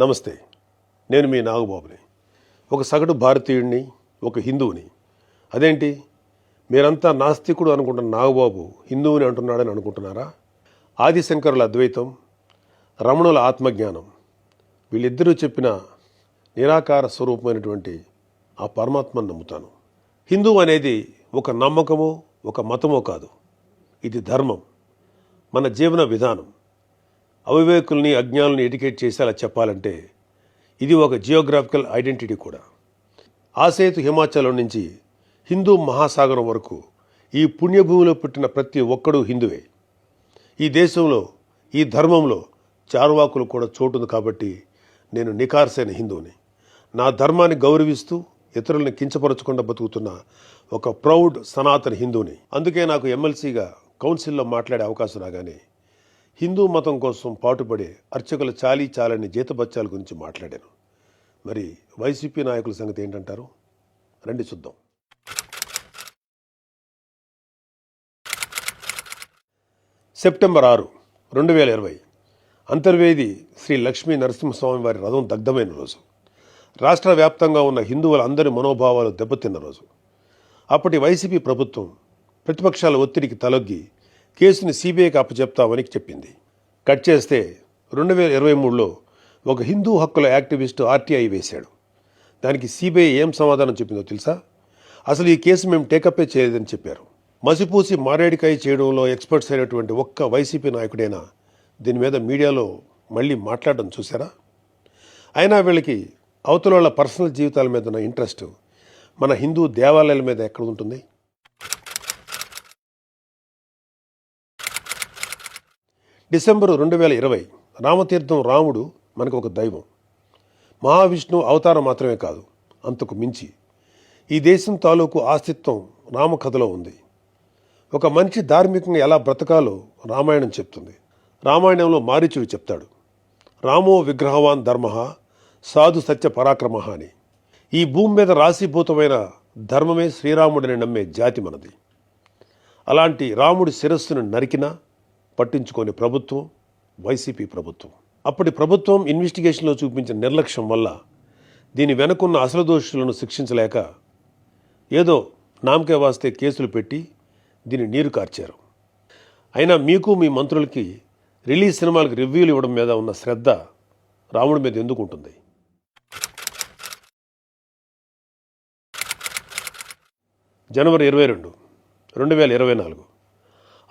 నమస్తే, నేను మీ నాగబాబుని. ఒక సగటు భారతీయుడిని, ఒక హిందువుని. అదేంటి మీరంతా నాస్తికుడు అనుకుంటున్న నాగబాబు హిందువుని అంటున్నాడని అనుకుంటున్నారా? ఆదిశంకరుల అద్వైతం, రమణుల ఆత్మజ్ఞానం, వీళ్ళిద్దరూ చెప్పిన నిరాకార స్వరూపమైనటువంటి ఆ పరమాత్మను నమ్ముతాను. హిందువు అనేది ఒక నమ్మకమో ఒక మతమో కాదు, ఇది ధర్మం, మన జీవన విధానం. అవివేకుల్ని అజ్ఞానుల్ని ఎడ్యుకేట్ చేసేలా చెప్పాలంటే ఇది ఒక జియోగ్రాఫికల్ ఐడెంటిటీ కూడా. ఆసేతు హిమాచలం నుంచి హిందూ మహాసాగరం వరకు ఈ పుణ్యభూమిలో పుట్టిన ప్రతి ఒక్కడూ హిందువే. ఈ దేశంలో, ఈ ధర్మంలో చార్వాకులు కూడా చోటుంది. కాబట్టి నేను నికార్సైన హిందువుని. నా ధర్మాన్ని గౌరవిస్తూ ఇతరులను కించపరచకుండా బతుకుతున్న ఒక ప్రౌడ్ సనాతన హిందువుని. అందుకే నాకు ఎమ్మెల్సీగా కౌన్సిల్లో మాట్లాడే అవకాశం రాగానే హిందూ మతం కోసం పాటుపడే అర్చకుల చాలని జీతబత్యాల గురించి మాట్లాడాను. మరి వైసీపీ నాయకుల సంగతి ఏంటంటారు? రండి చూద్దాం. సెప్టెంబర్ 6, 2020 అంతర్వేది శ్రీ లక్ష్మీ నరసింహస్వామి వారి రథం దగ్ధమైన రోజు. రాష్ట్ర వ్యాప్తంగా ఉన్న హిందువులందరి మనోభావాలు దెబ్బతిన్న రోజు. అప్పటి వైసీపీ ప్రభుత్వం ప్రతిపక్షాల ఒత్తిడికి తలొగ్గి కేసుని సిబిఐకి అప్పచెప్తామని చెప్పింది. కట్ చేస్తే 2023లో ఒక హిందూ హక్కుల యాక్టివిస్టు ఆర్టీఐ వేశాడు. దానికి సిబిఐ ఏం సమాధానం చెప్పిందో తెలుసా? అసలు ఈ కేసు మేము టేకప్పే చేయలేదని చెప్పారు. మసిపూసి మారేడికాయ చేయడంలో ఎక్స్పర్ట్స్ అయినటువంటి ఒక్క వైసీపీ నాయకుడైనా దీని మీద మీడియాలో మళ్ళీ మాట్లాడడం చూసారా? అయినా వీళ్ళకి అవతల వాళ్ళ పర్సనల్ జీవితాల మీద ఉన్న ఇంట్రెస్ట్ మన హిందూ దేవాలయాల మీద ఎక్కడ ఉంటుంది? డిసెంబరు 2020 రామతీర్థం రాముడు మనకు ఒక దైవం. మహావిష్ణు అవతారం మాత్రమే కాదు, అంతకు మించి ఈ దేశం తాలూకు ఆస్తిత్వం రామకథలో ఉంది. ఒక మనిషి ధార్మికంగా ఎలా బ్రతకాలో రామాయణం చెప్తుంది. రామాయణంలో మారీచుడు చెప్తాడు, రామో విగ్రహవాన్ ధర్మ సాధు సత్య పరాక్రమ అని. ఈ భూమి మీద రాశీభూతమైన ధర్మమే శ్రీరాముడిని నమ్మే జాతి మనది. అలాంటి రాముడి శిరస్సును నరికినా పట్టించుకునే ప్రభుత్వం వైసీపీ ప్రభుత్వం. అప్పటి ప్రభుత్వం ఇన్వెస్టిగేషన్లో చూపించిన నిర్లక్ష్యం వల్ల దీని వెనుకున్న అసలు దోషులను శిక్షించలేక ఏదో నామకే వాస్తే కేసులు పెట్టి దీన్ని నీరు కార్చారు. అయినా మీకు మీ మంత్రులకి రిలీజ్ సినిమాలకు రివ్యూలు ఇవ్వడం మీద ఉన్న శ్రద్ధ రాముడి మీద ఎందుకు ఉంటుంది? జనవరి 22, 2024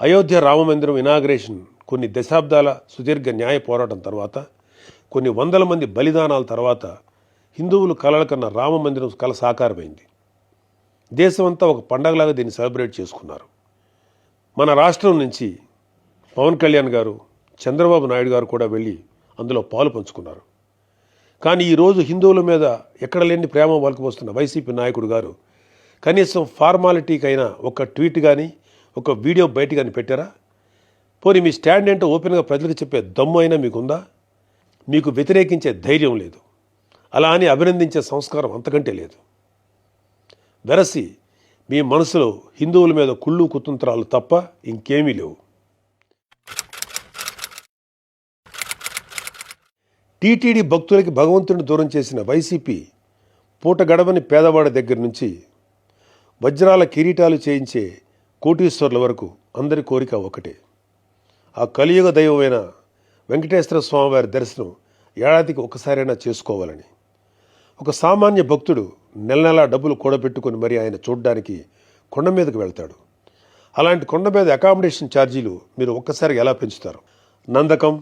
అయోధ్య రామమందిరం ఇనాగ్రేషన్ కొన్ని దశాబ్దాల సుదీర్ఘ న్యాయ పోరాటం తర్వాత, కొన్ని వందల మంది బలిదానాల తర్వాత హిందువులు కలల కన్నా రామమందిరం కల సాకారమైంది. దేశమంతా ఒక పండగలాగా దీన్ని సెలబ్రేట్ చేసుకున్నారు. మన రాష్ట్రం నుంచి పవన్ కళ్యాణ్ గారు, చంద్రబాబు నాయుడు గారు కూడా వెళ్ళి అందులో పాలు పంచుకున్నారు. కానీ ఈరోజు హిందువుల మీద ఎక్కడ లేని ప్రేమ వలకపోస్తున్న వైసీపీ నాయకుడు గారు కనీసం ఫార్మాలిటీకైనా ఒక ట్వీట్ కానీ ఒక వీడియో బయట కానీ పెట్టారా? పోనీ మీ స్టాండ్ ఏంటో ఓపెన్గా ప్రజలకు చెప్పే దమ్ము అయినా మీకుందా? మీకు వ్యతిరేకించే ధైర్యం లేదు, అలా అని అభినందించే సంస్కారం అంతకంటే లేదు. వెరసి మీ మనసులో హిందువుల మీద కుళ్ళు కుతంత్రాలు తప్ప ఇంకేమీ లేవు. టీటీడీ భక్తులకి భగవంతుడిని దూరం చేసిన వైసీపీ పూట గడవని పేదవాడి దగ్గర నుంచి వజ్రాల కిరీటాలు చేయించే కోటీశ్వర్ల వరకు అందరి కోరిక ఒకటే, ఆ కలియుగ దైవమైన వెంకటేశ్వర స్వామివారి దర్శనం ఏడాదికి ఒకసారైనా చేసుకోవాలని. ఒక సామాన్య భక్తుడు నెల నెలా డబ్బులు కూడబెట్టుకుని మరి ఆయన చూడడానికి కొండ మీదకి వెళ్తాడు. అలాంటి కొండ మీద అకామిడేషన్ ఛార్జీలు మీరు ఒక్కసారిగా ఎలా పెంచుతారు? నందకం,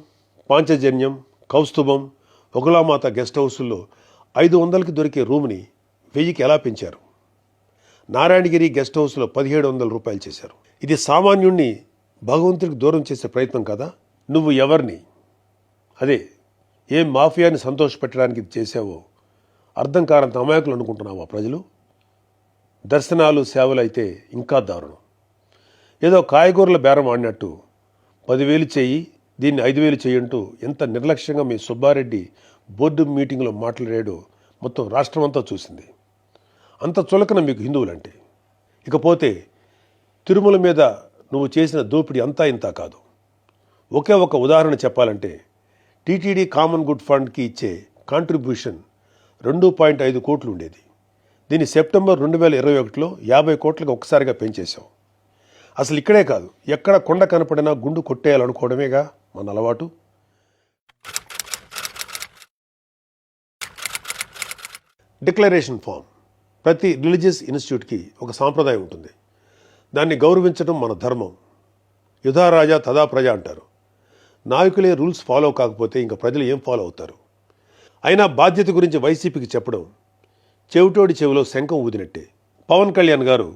పాంచజన్యం, కౌస్తుభం, ఒకలామాత గెస్ట్ హౌసుల్లో 500కి దొరికే రూమ్ని 1000కి ఎలా పెంచారు? నారాయణగిరి గెస్ట్ హౌస్లో 1700 రూపాయలు చేశారు. ఇది సామాన్యుణ్ణి భగవంతుడికి దూరం చేసే ప్రయత్నం కదా? నువ్వు ఎవరిని, అదే ఏం మాఫియాని సంతోషపెట్టడానికి ఇది చేసావో అర్థం కారంత అమాయకులు అనుకుంటున్నావా ప్రజలు? దర్శనాలు సేవలు అయితే ఇంకా దారుణం. ఏదో కాయగూరల బేరం ఆడినట్టు 10,000 చెయ్యి, దీన్ని 5,000 చెయ్యంటూ ఎంత నిర్లక్ష్యంగా మీ సుబ్బారెడ్డి బోర్డు మీటింగ్లో మాట్లాడాడో మొత్తం రాష్ట్రమంతా చూసింది. అంత చులకన మీకు హిందువులంటే. ఇకపోతే తిరుమల మీద నువ్వు చేసిన దోపిడీ అంతా ఇంతా కాదు. ఒకే ఒక ఉదాహరణ చెప్పాలంటే టీటీడీ కామన్ గుడ్ ఫండ్కి ఇచ్చే కాంట్రిబ్యూషన్ 2.5 కోట్లు ఉండేది. దీన్ని సెప్టెంబర్ 2021లో 50 కోట్లకు ఒక్కసారిగా పెంచేశాం. అసలు ఇక్కడే కాదు, ఎక్కడ కొండ కనపడినా గుండు కొట్టేయాలనుకోవడమేగా మన అలవాటు. Declaration form. ప్రతి రిలీజియస్ ఇన్స్టిట్యూట్కి ఒక సాంప్రదాయం ఉంటుంది. దాన్ని గౌరవించడం మన ధర్మం. యుధా రాజా తదా ప్రజ అంటారు. నాయకులే రూల్స్ ఫాలో కాకపోతే ఇంకా ప్రజలు ఏం ఫాలో అవుతారు? అయినా బాధ్యత గురించి వైసీపీకి చెప్పడం చెవిటోడి చెవిలో శంఖం ఊదినట్టే. పవన్ కళ్యాణ్ గారు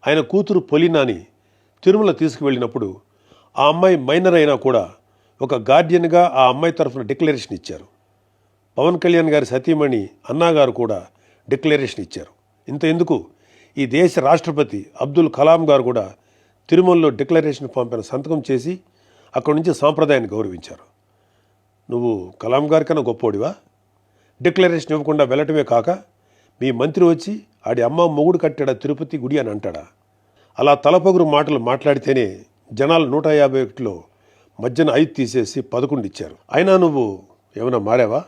ఆయన కూతురు పొలినాని తిరుమల తీసుకువెళ్ళినప్పుడు ఆ అమ్మాయి మైనర్ అయినా కూడా ఒక గార్డియన్గా ఆ అమ్మాయి తరఫున డిక్లరేషన్ ఇచ్చారు. పవన్ కళ్యాణ్ గారి సతీమణి అన్నాగారు కూడా డిక్లరేషన్ ఇచ్చారు. ఇంత ఎందుకు, ఈ దేశ రాష్ట్రపతి అబ్దుల్ కలాం గారు కూడా తిరుమలలో డిక్లరేషన్ ఫామ్ పైన సంతకం చేసి అక్కడి నుంచి సాంప్రదాయాన్ని గౌరవించారు. నువ్వు కలాం గారి కన్నా గొప్పోడివా? డిక్లరేషన్ ఇవ్వకుండా వెళ్ళటమే కాక మీ మంత్రి వచ్చి ఆడి అమ్మ మొగుడు కట్టాడా తిరుపతి గుడి అని అంటాడా? అలా తలపొగురు మాటలు మాట్లాడితేనే జనాలు 151లో మధ్యన 5 తీసేసి 11 ఇచ్చారు. అయినా నువ్వు ఏమైనా మారావా?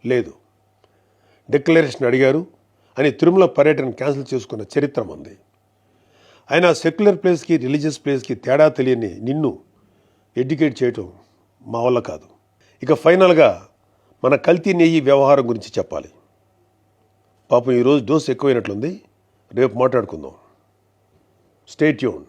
లేదు. డిక్లరేషన్ అడిగారు అని తిరుమల పర్యటన క్యాన్సిల్ చేసుకున్న చరిత్ర మంది. అయినా సెక్యులర్ ప్లేస్కి రిలీజియస్ ప్లేస్కి తేడా తెలియని నిన్ను ఎడ్యుకేట్ చేయటం మా వల్ల కాదు. ఇక ఫైనల్గా మన కల్తీ నెయ్యి వ్యవహారం గురించి చెప్పాలి. పాపం ఈరోజు డోసు ఎక్కువైనట్లుంది. రేపు మాట్లాడుకుందాం. Stay tune.